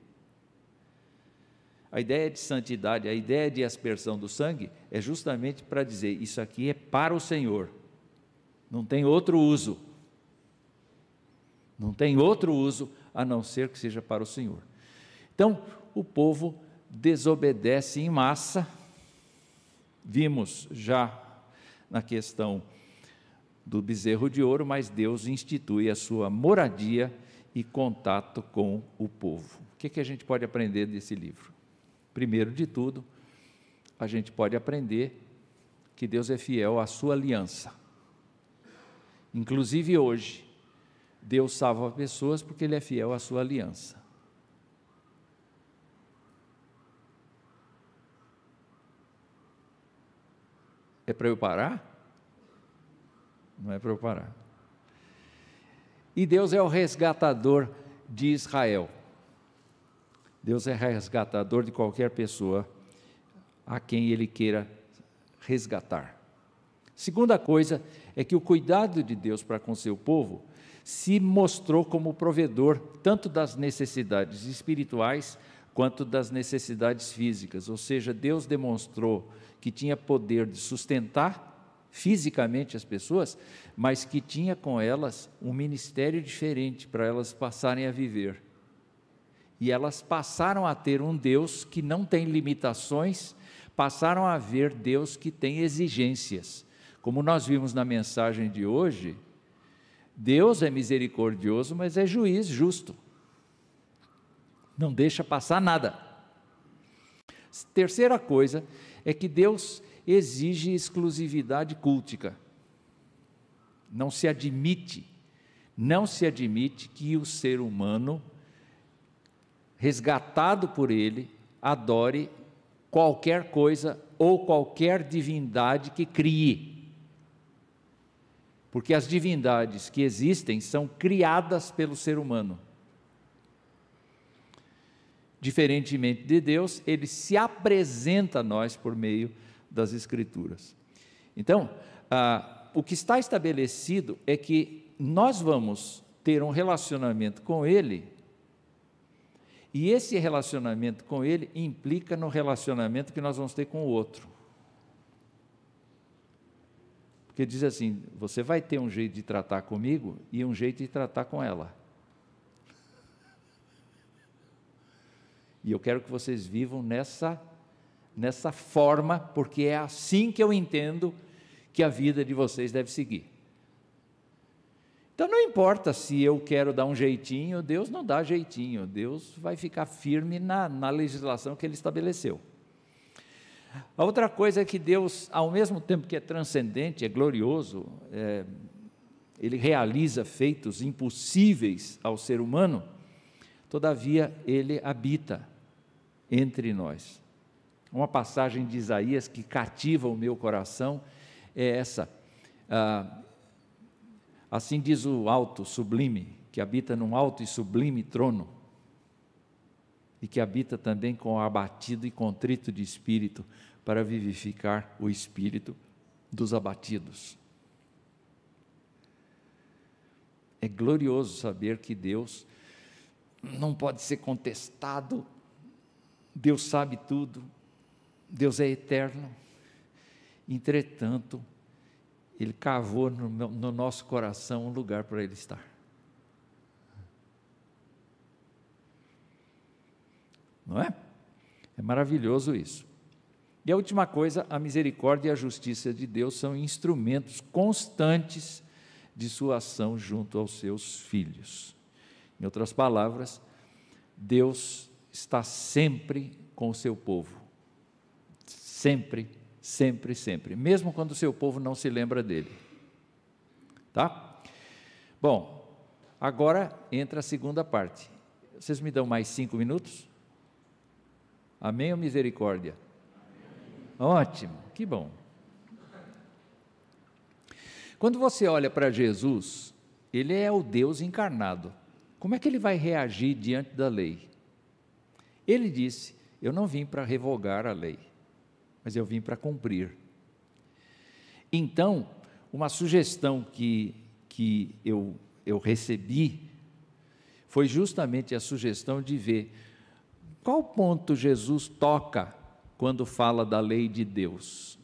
[SPEAKER 1] A ideia de santidade, a ideia de aspersão do sangue é justamente para dizer, isso aqui é para o Senhor, não tem outro uso. Não tem outro uso a não ser que seja para o Senhor. Então, o povo desobedece em massa. Vimos já na questão do bezerro de ouro, mas Deus institui a sua moradia e contato com o povo. O que a gente pode aprender desse livro? Primeiro de tudo, a gente pode aprender que Deus é fiel à sua aliança. Inclusive hoje, Deus salva pessoas porque Ele é fiel à sua aliança. É para eu parar? Não é para eu parar. E Deus é o resgatador de Israel. Deus é resgatador de qualquer pessoa a quem Ele queira resgatar. Segunda coisa é que o cuidado de Deus para com seu povo se mostrou como provedor tanto das necessidades espirituais quanto das necessidades físicas. Ou seja, Deus demonstrou que tinha poder de sustentar fisicamente as pessoas, mas que tinha com elas um ministério diferente para elas passarem a viver. E elas passaram a ter um Deus que não tem limitações, passaram a ver Deus que tem exigências. Como nós vimos na mensagem de hoje, Deus é misericordioso, mas é juiz justo. Não deixa passar nada. Terceira coisa é que Deus exige exclusividade cultica. Não se admite que o ser humano, resgatado por Ele, adore qualquer coisa ou qualquer divindade que crie. Porque as divindades que existem são criadas pelo ser humano. Diferentemente de Deus, Ele se apresenta a nós por meio das Escrituras. Então, o que está estabelecido é que nós vamos ter um relacionamento com Ele, e esse relacionamento com Ele implica no relacionamento que nós vamos ter com o outro. Porque diz assim, você vai ter um jeito de tratar comigo e um jeito de tratar com ela. E eu quero que vocês vivam nessa forma, porque é assim que eu entendo que a vida de vocês deve seguir. Então não importa se eu quero dar um jeitinho, Deus não dá jeitinho, Deus vai ficar firme na legislação que Ele estabeleceu. A outra coisa é que Deus, ao mesmo tempo que é transcendente, é glorioso, Ele realiza feitos impossíveis ao ser humano, todavia Ele habita entre nós. Uma passagem de Isaías que cativa o meu coração é essa. Assim diz o alto, sublime, que habita num alto e sublime trono, e que habita também com o abatido e contrito de espírito, para vivificar o espírito dos abatidos. É glorioso saber que Deus não pode ser contestado, Deus sabe tudo, Deus é eterno. Entretanto, Ele cavou no nosso coração um lugar para Ele estar. Não é? É maravilhoso isso. E a última coisa, a misericórdia e a justiça de Deus são instrumentos constantes de sua ação junto aos seus filhos. Em outras palavras, Deus está sempre com o seu povo. Sempre, sempre, sempre. Mesmo quando o seu povo não se lembra dele. Tá? Bom, agora entra a segunda parte. Vocês me dão mais 5 minutos? Amém ou misericórdia? Ótimo, que bom. Quando você olha para Jesus, Ele é o Deus encarnado. Como é que Ele vai reagir diante da lei? Ele disse, eu não vim para revogar a lei, mas eu vim para cumprir. Então, uma sugestão que eu recebi, foi justamente a sugestão de ver qual ponto Jesus toca quando fala da lei de Deus.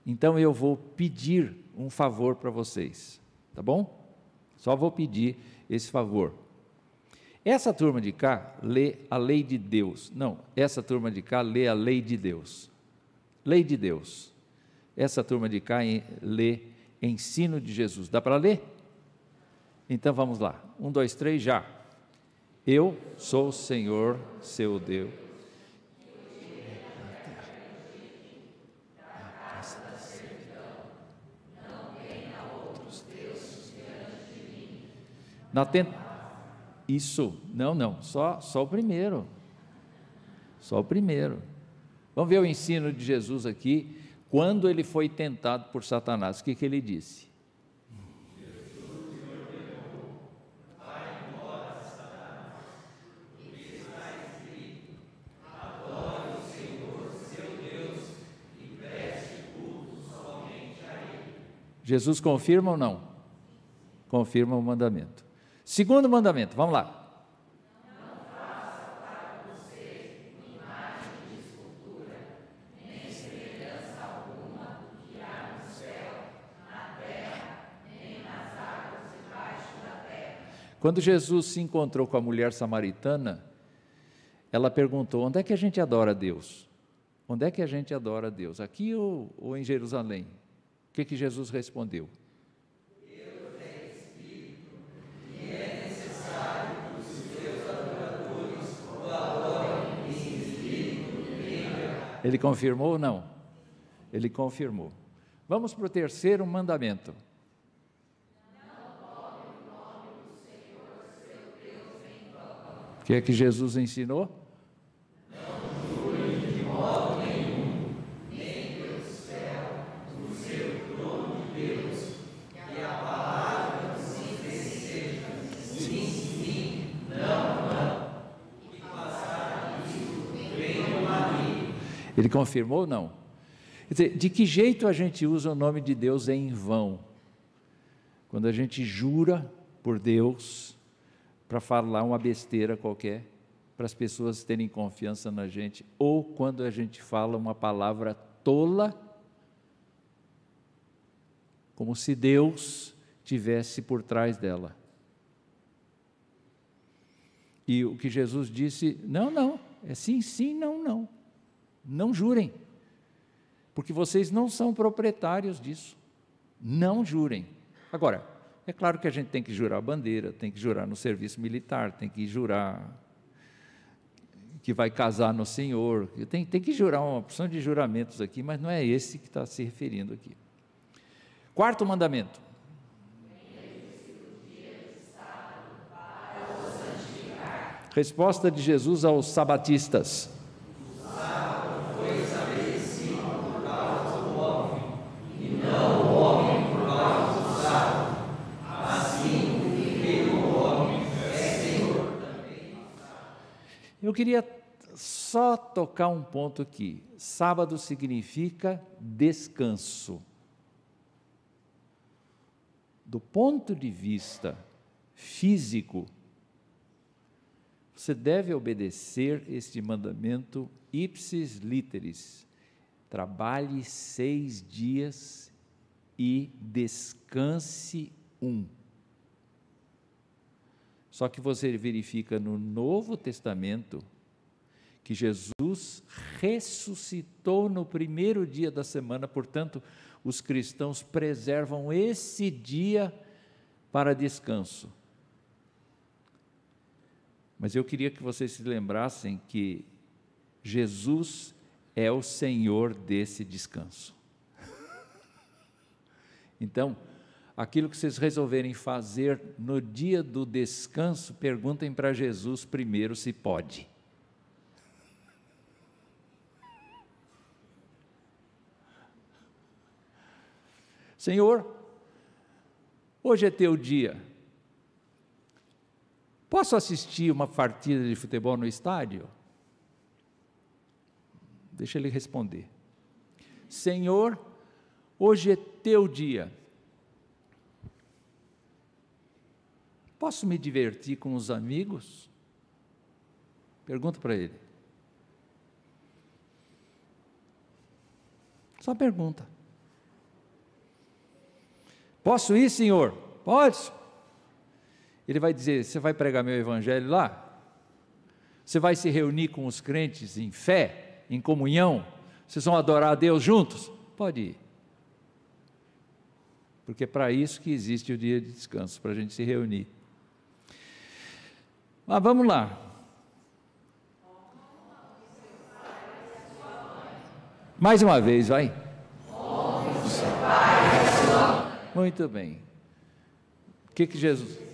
[SPEAKER 1] Então eu vou pedir um favor para vocês, tá bom? Só vou pedir esse favor. Essa turma de cá lê a lei de Deus. Não, essa turma de cá lê a lei de Deus. Lei de Deus. Essa turma de cá lê ensino de Jesus. Dá para ler? Então vamos lá. 1, 2, 3, já. Eu sou o Senhor, seu Deus. Isso, não, só o primeiro. Só o primeiro. Vamos ver o ensino de Jesus aqui, quando ele foi tentado por Satanás. O que ele disse? Jesus confirma ou não? Confirma o mandamento. Segundo mandamento, vamos lá. Não faça para você imagem de escultura, nem semelhança alguma do que há no céu, na terra, nem nas águas debaixo da terra. Quando Jesus se encontrou com a mulher samaritana, ela perguntou: onde é que a gente adora a Deus? Onde é que a gente adora a Deus? Aqui ou em Jerusalém? O que Jesus respondeu? Deus é Espírito, e é necessário que os seus adoradores o adorem em espírito e em verdade. Ele confirmou ou não? Ele confirmou. Vamos para o terceiro mandamento. Não tome o nome do Senhor, seu Deus, em vão. O que é que Jesus ensinou? Ele confirmou ou não? Quer dizer, de que jeito a gente usa o nome de Deus em vão? Quando a gente jura por Deus para falar uma besteira qualquer, para as pessoas terem confiança na gente, ou quando a gente fala uma palavra tola, como se Deus tivesse por trás dela. E o que Jesus disse, não, é sim, sim, não. Não jurem, porque vocês não são proprietários disso. Não jurem. Agora, é claro que a gente tem que jurar a bandeira, tem que jurar no serviço militar, tem que jurar que vai casar no Senhor, tem que jurar uma opção de juramentos aqui, mas não é esse que está se referindo aqui. Quarto mandamento. Resposta de Jesus aos sabatistas. Eu queria só tocar um ponto aqui. Sábado significa descanso. Do ponto de vista físico, você deve obedecer este mandamento ipsis literis. Trabalhe 6 dias e descanse 1. Só que você verifica no Novo Testamento que Jesus ressuscitou no primeiro dia da semana, portanto, os cristãos preservam esse dia para descanso. Mas eu queria que vocês se lembrassem que Jesus é o Senhor desse descanso. Então, aquilo que vocês resolverem fazer no dia do descanso, perguntem para Jesus primeiro se pode. Senhor, hoje é teu dia. Posso assistir uma partida de futebol no estádio? Deixa ele responder. Senhor, hoje é teu dia. Posso me divertir com os amigos? Pergunta para ele. Só pergunta. Posso ir, Senhor? Pode. Ele vai dizer: você vai pregar meu evangelho lá? Você vai se reunir com os crentes em fé, em comunhão? Vocês vão adorar a Deus juntos? Pode ir. Porque é para isso que existe o dia de descanso, para a gente se reunir. Mas vamos lá. Mais uma vez, vai. Muito bem. O que Jesus...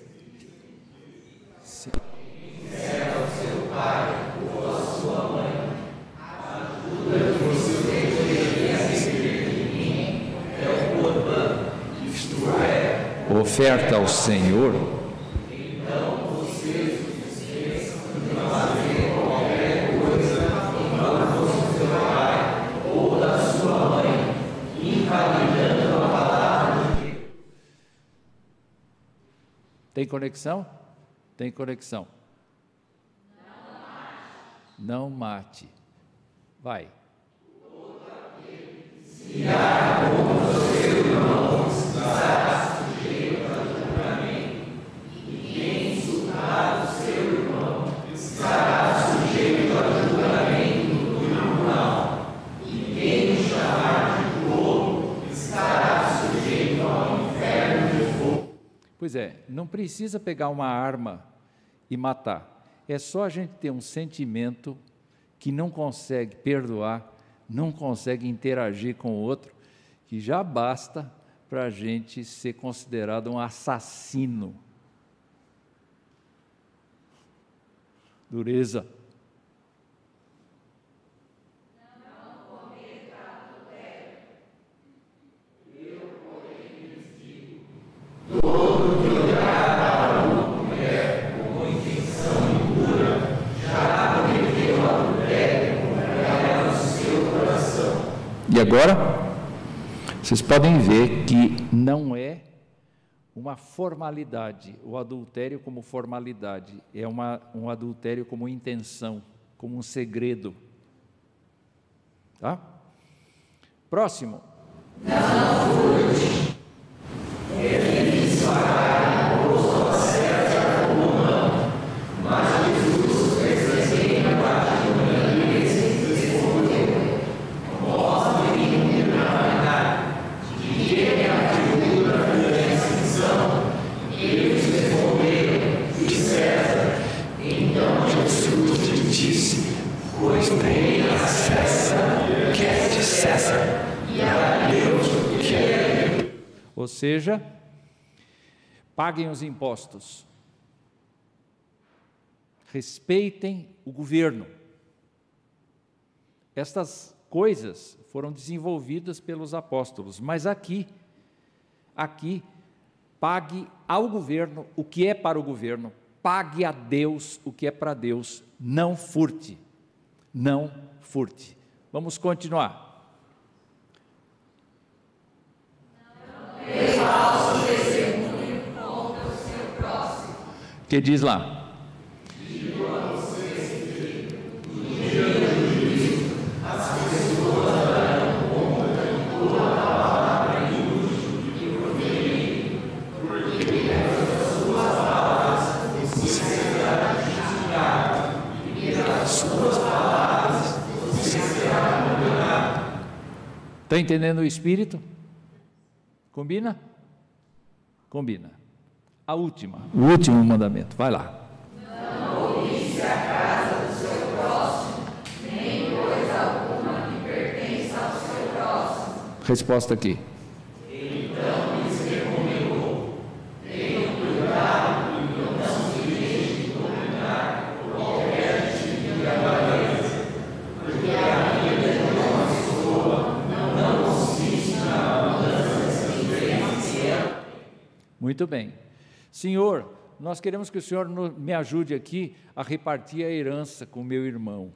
[SPEAKER 1] oferta ao Senhor. Então vocês não fazem qualquer coisa em nome do seu pai ou da sua mãe, invalidando a palavra de Deus. Tem conexão? Tem conexão. Não mate. Vai. Se há como seu irmão está sujeito a julgamento, e quem insultar o seu irmão estará sujeito a julgamento no tribunal, e quem o chamar de tolo estará sujeito ao inferno de fogo. Pois é, não precisa pegar uma arma e matar. É só a gente ter um sentimento que não consegue perdoar, não consegue interagir com o outro, que já basta para a gente ser considerado um assassino. Dureza. Não cometa adultério. Eu, porém, lhes digo: todo que olhar para uma mulher com intenção impura, já cometeu adultério contra ela no seu coração. E agora? Vocês podem ver que não é uma formalidade, o adultério como formalidade, é um adultério como intenção, como um segredo. Tá? Próximo. Não furte. Ele disparará no rosto a certa ou não, mas Jesus, percebendo a patrimônia deles, respondeu: mostre-me na verdade, de que me atributa a minha extinção. Eles responderam: de César. Então Jesus lhe disse: pois dei a César o que é de César, e a Deus o que é de Deus. Ou seja, paguem os impostos, respeitem o governo. Estas coisas foram desenvolvidas pelos apóstolos, mas aqui, pague ao governo o que é para o governo, pague a Deus o que é para Deus, não furte, não furte. Vamos continuar. O que diz lá? Está entendendo o Espírito? Combina? Combina. O último mandamento, vai lá. Não cobice a casa do seu próximo, nem coisa alguma que pertença ao seu próximo. Resposta aqui. Então lhes recomendou: tenham cuidado e não se deixem de dominar por qualquer tipo de avareza, porque a vida de uma pessoa não consiste na mudança de bens. Muito bem. Senhor, nós queremos que o Senhor me ajude aqui a repartir a herança com meu irmão.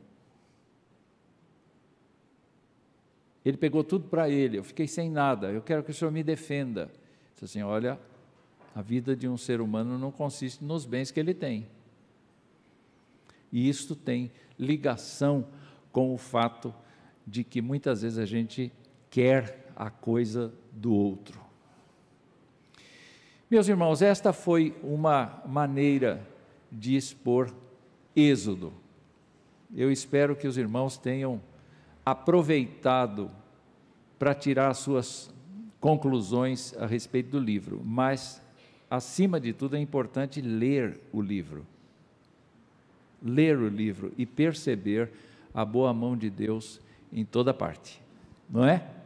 [SPEAKER 1] Ele pegou tudo para ele, eu fiquei sem nada, eu quero que o Senhor me defenda. Disse assim: olha, a vida de um ser humano não consiste nos bens que ele tem. E isto tem ligação com o fato de que muitas vezes a gente quer a coisa do outro. Meus irmãos, esta foi uma maneira de expor Êxodo. Eu espero que os irmãos tenham aproveitado para tirar suas conclusões a respeito do livro, mas, acima de tudo, é importante ler o livro. Ler o livro e perceber a boa mão de Deus em toda parte, não é?